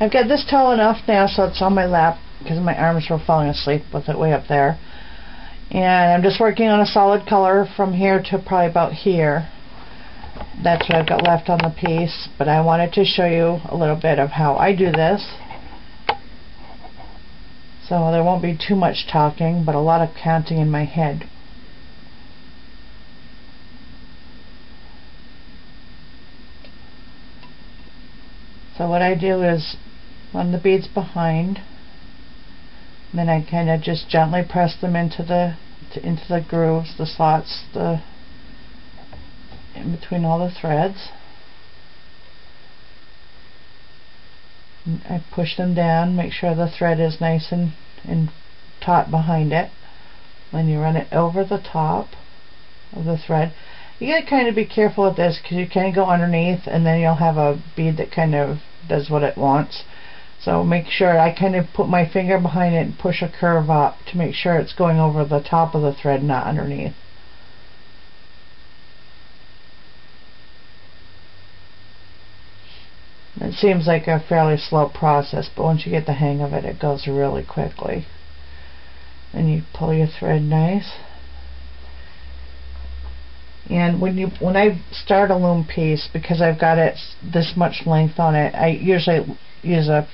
I've got this tall enough now so it's on my lap because my arms were falling asleep with it way up there. And I'm just working on a solid color from here to probably about here. That's what I've got left on the piece, but I wanted to show you a little bit of how I do this. So there won't be too much talking, but a lot of counting in my head. So what I do is run the beads behind, then I kind of just gently press them into the grooves, the slots, in between all the threads. I push them down, make sure the thread is nice and taut behind it. Then you run it over the top of the thread. You gotta kind of be careful with this because you can go underneath and then you'll have a bead that kind of does what it wants. So make sure I kind of put my finger behind it and push a curve up to make sure it's going over the top of the thread, not underneath. It seems like a fairly slow process, but once you get the hang of it, it goes really quickly. Then you pull your thread nice. And when I start a loom piece, because I've got it this much length on it, I usually use a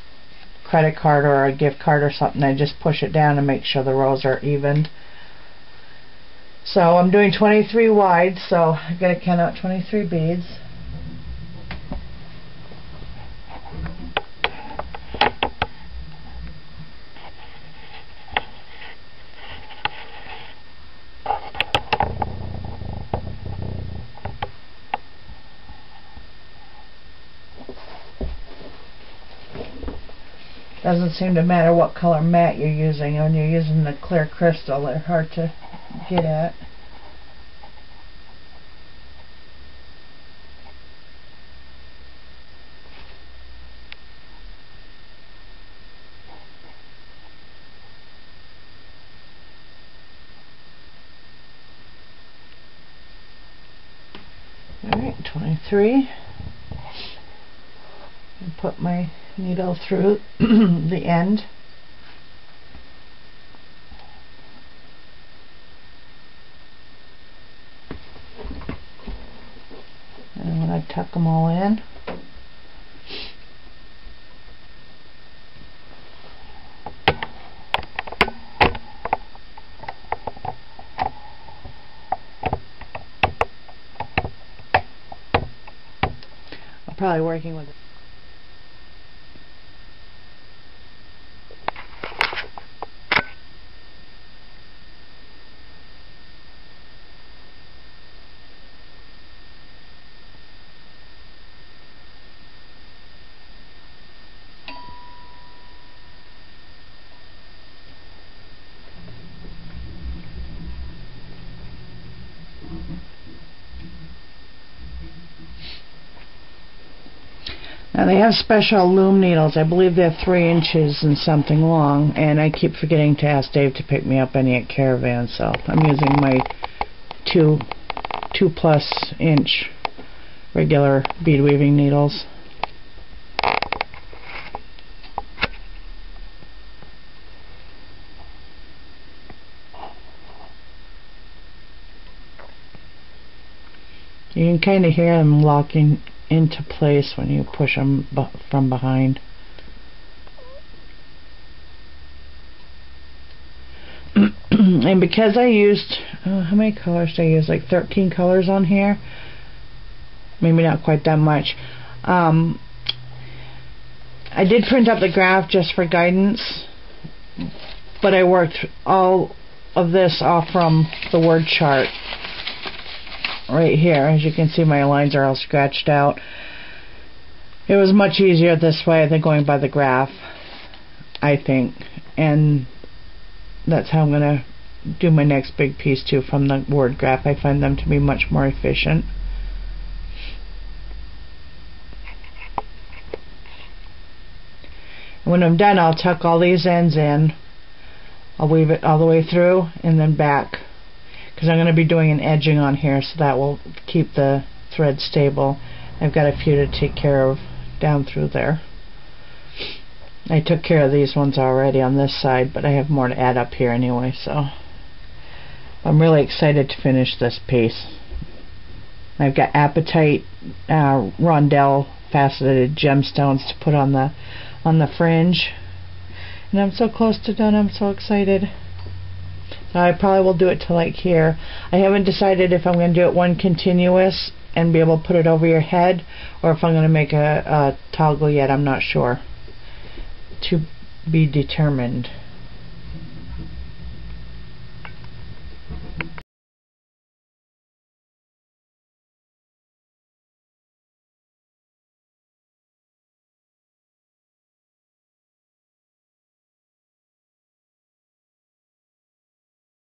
credit card or a gift card or something. I just push it down and make sure the rows are evened. So I'm doing 23 wide, so I've got to count out 23 beads. Doesn't seem to matter what color mat you're using. When you're using the clear crystal, they're hard to get at. Alright, 23. And put my needle through the end. And when I tuck them all in, I'm probably working with it. Now they have special loom needles. I believe they're 3 inches and something long, and I keep forgetting to ask Dave to pick me up any at Caravan, so I'm using my 2+ inch regular bead weaving needles. You can kind of hear them locking into place when you push them from behind. And because I used, how many colors did I use? Like 13 colors on here. Maybe not quite that much. I did print up the graph just for guidance, but I worked all of this off from the word chart. Right here, as you can see, my lines are all scratched out. It was much easier this way than going by the graph, I think, and that's how I'm going to do my next big piece too, from the word graph. I find them to be much more efficient. When I'm done, I'll tuck all these ends in. I'll weave it all the way through and then back, because I'm going to be doing an edging on here, so that will keep the thread stable. I've got a few to take care of down through there. I took care of these ones already on this side, but I have more to add up here anyway, so I'm really excited to finish this piece. I've got apatite rondelle faceted gemstones to put on the fringe, and I'm so close to done. I'm so excited. So I probably will do it to like here. I haven't decided if I'm going to do it one continuous and be able to put it over your head, or if I'm going to make a toggle yet. I'm not sure. To be determined.